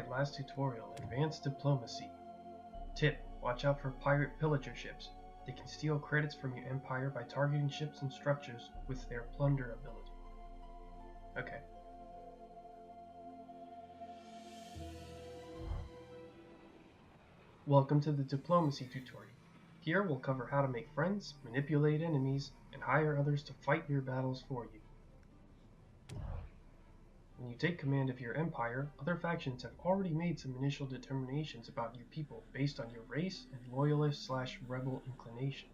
Alright, last tutorial, Advanced Diplomacy. Tip, watch out for pirate pillager ships. They can steal credits from your empire by targeting ships and structures with their plunder ability. Okay. Welcome to the Diplomacy tutorial. Here we'll cover how to make friends, manipulate enemies, and hire others to fight your battles for you. When you take command of your empire, other factions have already made some initial determinations about your people based on your race and loyalist/rebel inclination.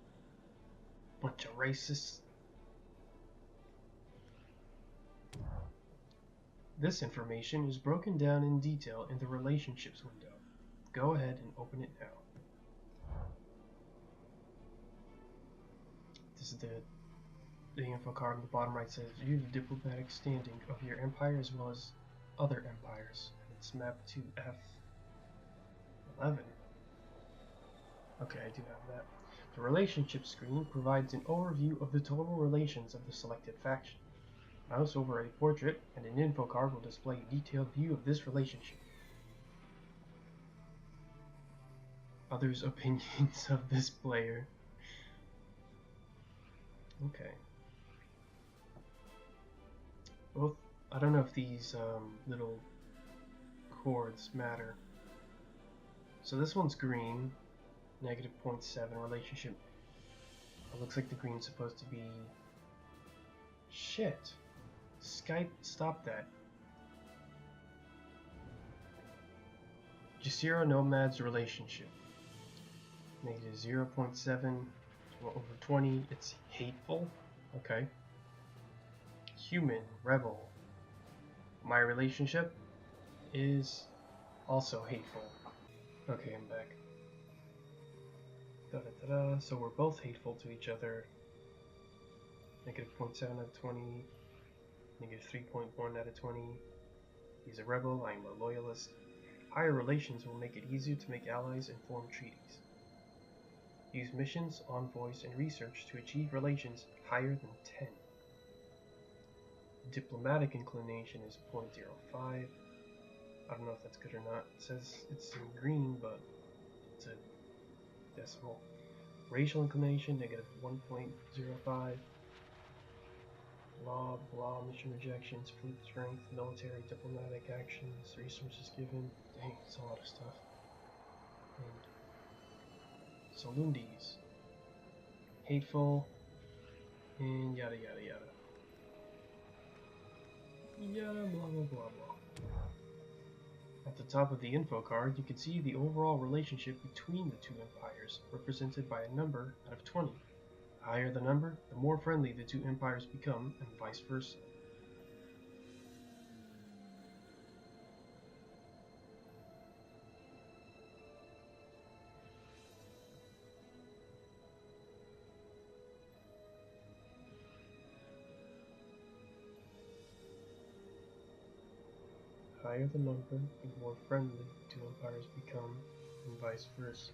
Bunch of racists. This information is broken down in detail in the relationships window. Go ahead and open it now. This is the info card on the bottom right says view the diplomatic standing of your empire as well as other empires. It's mapped to F11. Okay, I do have that. The relationship screen provides an overview of the total relations of the selected faction. Mouse over a portrait and an info card will display a detailed view of this relationship. Others' opinions of this player. Okay. Both, I don't know if these little chords matter. So this one's green, negative 0.7 relationship. It looks like the green's supposed to be... Shit! Skype, stop that. Jasira Nomad's relationship. Negative 0.7 over 20, it's hateful. Okay. Human, rebel. My relationship is also hateful. Okay, I'm back. Da-da-da-da. So we're both hateful to each other. Negative 0.7 out of 20. Negative 3.1 out of 20. He's a rebel, I'm a loyalist. Higher relations will make it easier to make allies and form treaties. Use missions, envoys, and research to achieve relations higher than 10. Diplomatic inclination is 0.05. I don't know if that's good or not. It says it's in green, but it's a decimal. Racial inclination, negative 1.05. Law, blah, mission rejections, fleet strength, military, diplomatic actions, resources given. Dang, it's a lot of stuff. And Solundis. Hateful, and yada yada yada. Yada blah blah blah blah. At the top of the info card, you can see the overall relationship between the two empires, represented by a number out of 20. The higher the number, the more friendly the two empires become, and vice versa. The higher the number, the more friendly two empires become, and vice versa.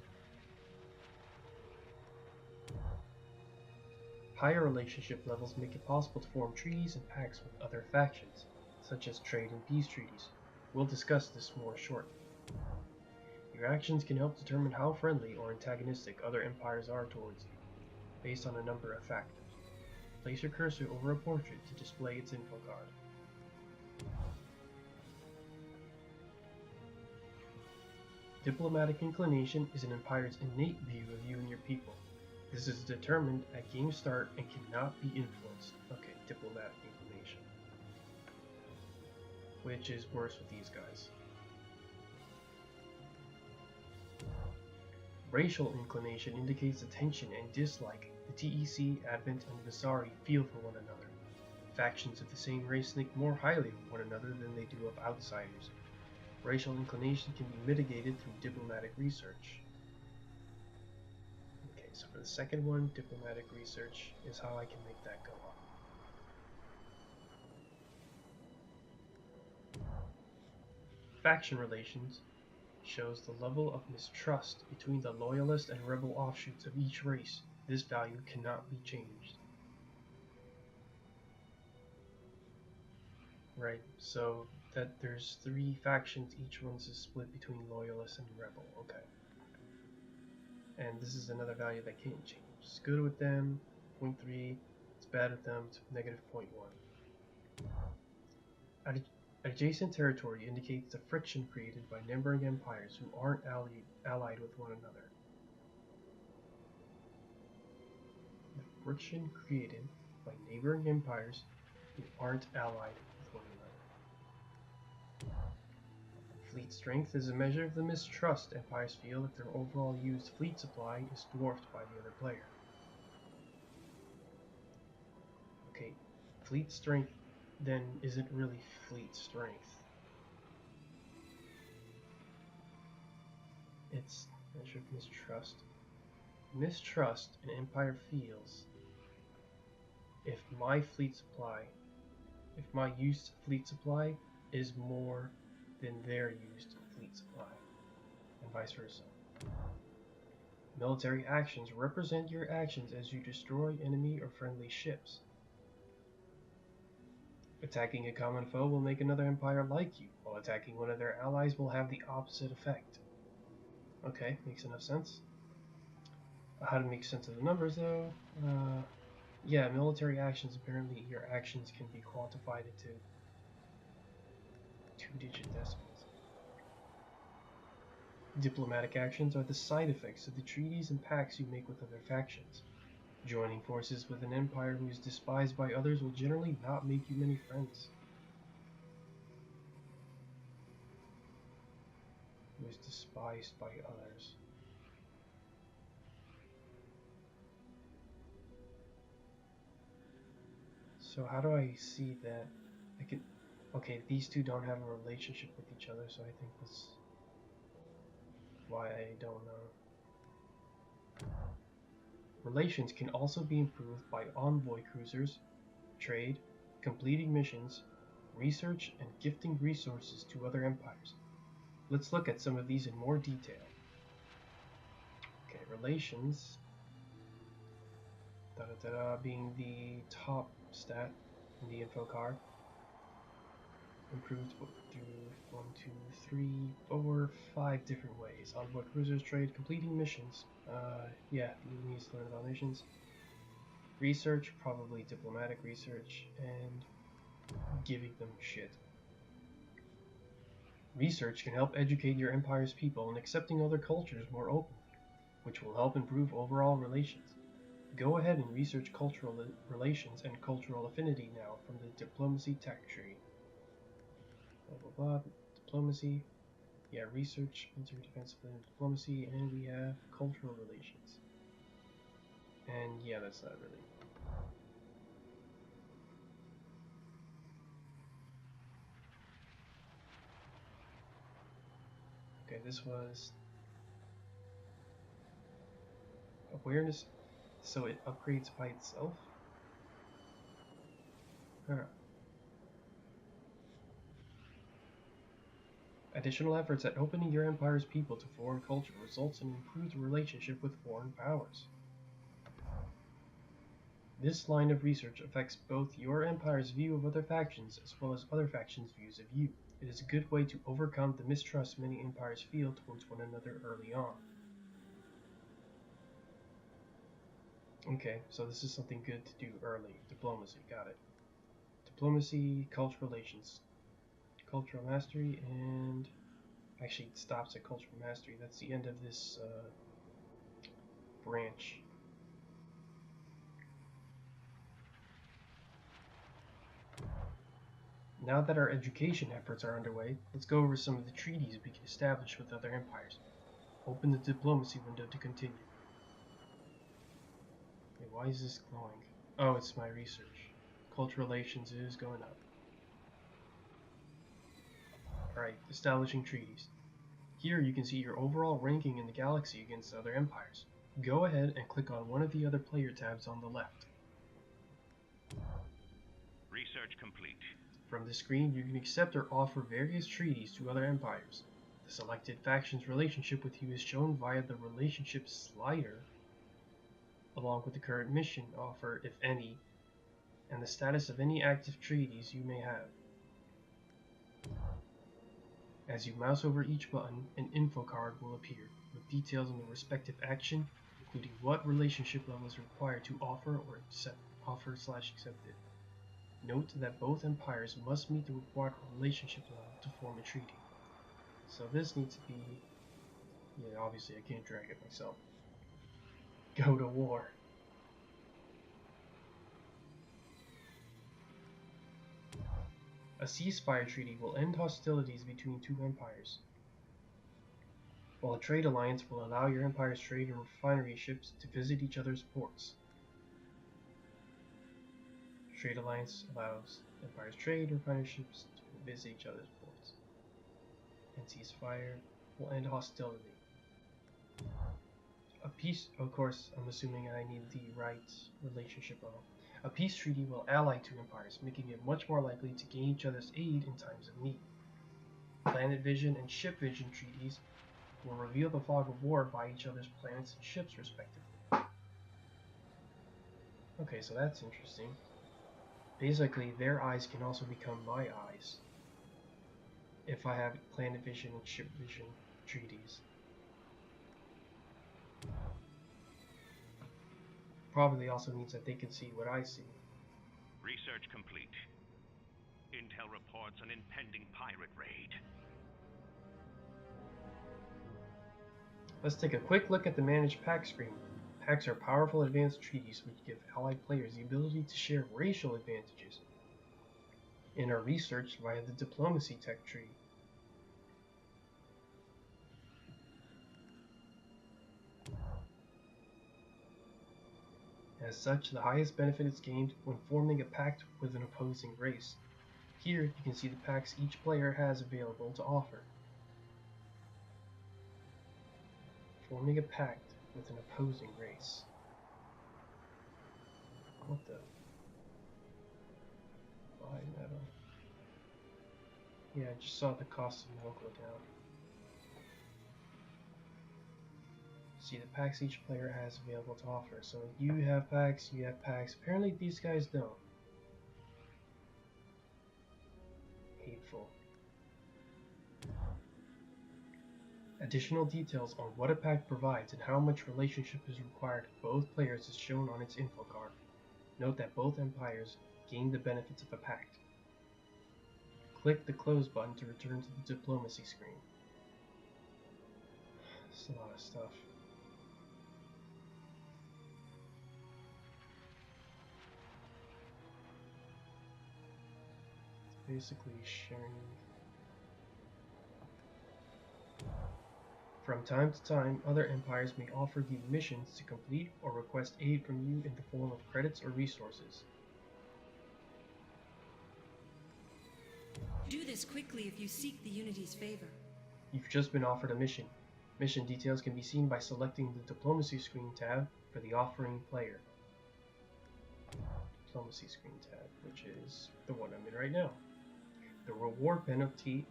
Higher relationship levels make it possible to form treaties and pacts with other factions, such as trade and peace treaties. We'll discuss this more shortly. Your actions can help determine how friendly or antagonistic other empires are towards you, based on a number of factors. Place your cursor over a portrait to display its info card. Diplomatic inclination is an empire's innate view of you and your people. This is determined at game start and cannot be influenced. Okay, diplomatic inclination. Which is worse with these guys. Racial inclination indicates attention and dislike the TEC, Advent, and Visari feel for one another. Factions of the same race think more highly of one another than they do of outsiders. Racial inclination can be mitigated through diplomatic research. Okay, so for the second one, diplomatic research is how I can make that go up. Faction relations shows the level of mistrust between the loyalist and rebel offshoots of each race. This value cannot be changed. Right, so that there's 3 factions, each one's a split between loyalist and rebel. Okay. And this is another value that can't change. It's good with them, 0.3. It's bad with them, it's negative 0.1. Adjacent territory indicates the friction created by neighboring empires who aren't allied with one another. The friction created by neighboring empires who aren't allied with one another. Fleet strength is a measure of the mistrust empires feel if their overall used fleet supply is dwarfed by the other player. Okay, fleet strength then isn't really fleet strength. It's a measure of mistrust. Mistrust an empire feels if my used fleet supply is more than their used fleet supply, and vice versa. Military actions represent your actions as you destroy enemy or friendly ships. Attacking a common foe will make another empire like you, while attacking one of their allies will have the opposite effect. Okay, makes enough sense. How to make sense of the numbers, though? Yeah, military actions, apparently your actions can be quantified into 2-digit decimals. Diplomatic actions are the side effects of the treaties and pacts you make with other factions. Joining forces with an empire who is despised by others will generally not make you many friends. Who is despised by others. So how do I see that? I can. Okay, these two don't have a relationship with each other, so I think that's why I don't know. Relations can also be improved by envoy cruisers, trade, completing missions, research, and gifting resources to other empires. Let's look at some of these in more detail. Okay, relations. Being the top stat in the info card. Improved through 1, 2, 3, 4, 5 different ways. Envoy cruisers, trade, completing missions. Yeah, you need to learn about missions. Research, probably diplomatic research, and giving them shit. Research can help educate your empire's people in accepting other cultures more openly, which will help improve overall relations. Go ahead and research cultural relations and cultural affinity now from the diplomacy tech tree. Blah blah blah. Diplomacy. Yeah, research, military defense, diplomacy, and we have cultural relations. And yeah, that's not really. Okay, this was awareness, so it upgrades by itself. Huh. Additional efforts at opening your empire's people to foreign culture results in improved relationship with foreign powers. This line of research affects both your empire's view of other factions as well as other factions' views of you. It is a good way to overcome the mistrust many empires feel towards one another early on. Okay, so this is something good to do early. Diplomacy, got it. Diplomacy, cultural relations, cultural mastery, and actually it stops at cultural mastery. That's the end of this branch. Now that our education efforts are underway, let's go over some of the treaties we can establish with other empires. Open the diplomacy window to continue. Wait, why is this glowing? Oh, it's my research. Cultural relations is going up. Alright, establishing treaties. Here you can see your overall ranking in the galaxy against other empires. Go ahead and click on one of the other player tabs on the left. Research complete. From the screen, you can accept or offer various treaties to other empires. The selected faction's relationship with you is shown via the relationship slider, along with the current mission offer, if any, and the status of any active treaties you may have. As you mouse over each button, an info card will appear, with details on the respective action, including what relationship level is required to offer or accept it. Note that both empires must meet the required relationship level to form a treaty. So this needs to be... yeah, obviously I can't drag it myself. Go to war. A ceasefire treaty will end hostilities between two empires, while a trade alliance will allow your empire's trade and refinery ships to visit each other's ports. Trade alliance allows empires' trade and refinery ships to visit each other's ports. And ceasefire will end hostility. A peace, of course, I'm assuming I need the right relationship level. A peace treaty will ally two empires, making it much more likely to gain each other's aid in times of need. Planet vision and ship vision treaties will reveal the fog of war by each other's planets and ships, respectively. Okay, so that's interesting. Basically, their eyes can also become my eyes if I have planet vision and ship vision treaties. Probably also means that they can see what I see. Research complete. Intel reports an impending pirate raid. Let's take a quick look at the Manage Pact screen. Pacts are powerful advanced treaties which give allied players the ability to share racial advantages and are researched via the Diplomacy Tech tree. As such, the highest benefit is gained when forming a pact with an opposing race. Here, you can see the pacts each player has available to offer. Forming a pact with an opposing race. What the? Buy metal. Yeah, I just saw the cost of metal go down. See the packs each player has available to offer. So you have packs, you have packs. Apparently these guys don't. Hateful. Additional details on what a pact provides and how much relationship is required of both players is shown on its info card. Note that both empires gain the benefits of a pact. Click the close button to return to the diplomacy screen. That's a lot of stuff. It's basically sharing. From time to time, other empires may offer you missions to complete or request aid from you in the form of credits or resources. Do this quickly if you seek the Unity's favor. You've just been offered a mission. Mission details can be seen by selecting the Diplomacy Screen tab for the offering player. Diplomacy Screen tab, which is the one I'm in right now. The reward penalty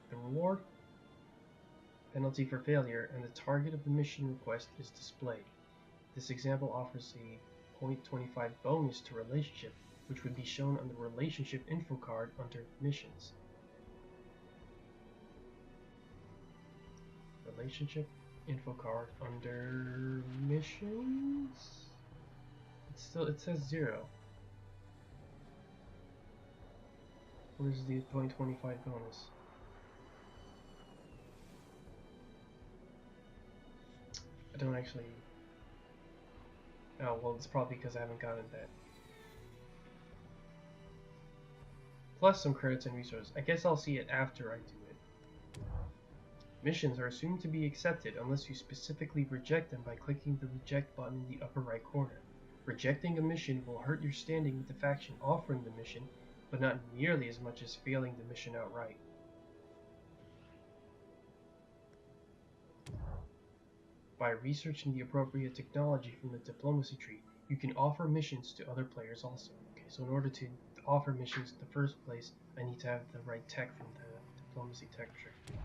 for failure and the target of the mission request is displayed. This example offers a 0.25 bonus to relationship, which would be shown on the relationship info card under missions. Relationship info card under missions? It says 0. Where's the 0.25 bonus? I don't actually... Oh, well, it's probably because I haven't gotten that. Plus some credits and resources. I guess I'll see it after I do it. Missions are assumed to be accepted unless you specifically reject them by clicking the reject button in the upper right corner. Rejecting a mission will hurt your standing with the faction offering the mission, but not nearly as much as failing the mission outright. By researching the appropriate technology from the diplomacy tree, you can offer missions to other players also. Okay, so in order to offer missions in the first place, I need to have the right tech from the diplomacy tech tree.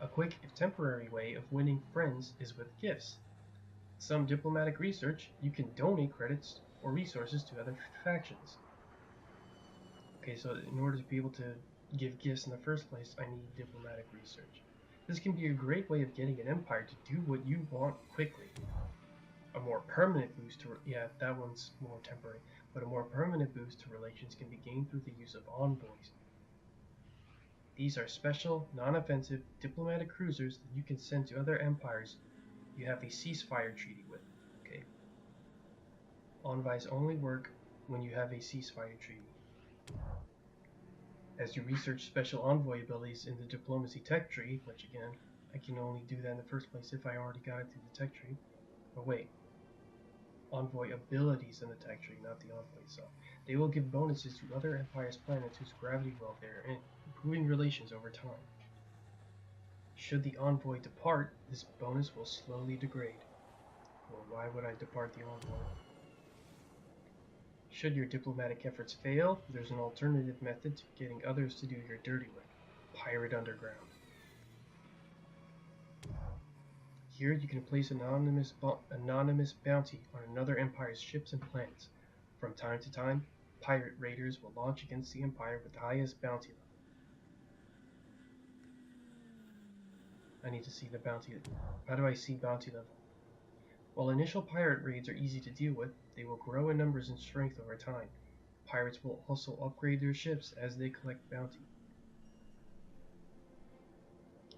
A quick, if temporary way of winning friends is with gifts. Some diplomatic research, you can donate credits or resources to other factions. Okay, so in order to be able to give gifts in the first place, I need diplomatic research. This can be a great way of getting an empire to do what you want quickly. A more permanent boost to yeah, that one's more temporary, but a more permanent boost to relations can be gained through the use of envoys. These are special, non-offensive diplomatic cruisers that you can send to other empires you have a ceasefire treaty with. Okay. Envoys only work when you have a ceasefire treaty. As you research special envoy abilities in the diplomacy tech tree, which again, I can only do that in the first place if I already got it through the tech tree. Oh wait, envoy abilities in the tech tree, not the envoy itself. They will give bonuses to other empires' planets whose gravity well there, and improving relations over time. Should the envoy depart, this bonus will slowly degrade. Well, why would I depart the envoy? Should your diplomatic efforts fail, there's an alternative method to getting others to do your dirty work. Pirate Underground. Here you can place anonymous bounty on another empire's ships and planets. From time to time, pirate raiders will launch against the empire with the highest bounty level. I need to see the bounty. How do I see bounty level? While initial pirate raids are easy to deal with, they will grow in numbers and strength over time. Pirates will also upgrade their ships as they collect bounty.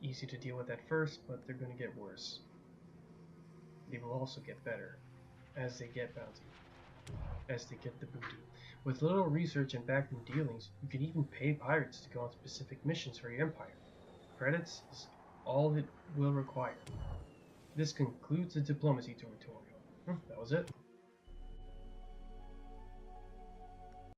Easy to deal with at first, but they're going to get worse. They will also get better as they get bounty, as they get the booty. With little research and backroom dealings, you can even pay pirates to go on specific missions for your empire. Credits is all it will require. This concludes the diplomacy tutorial. That was it.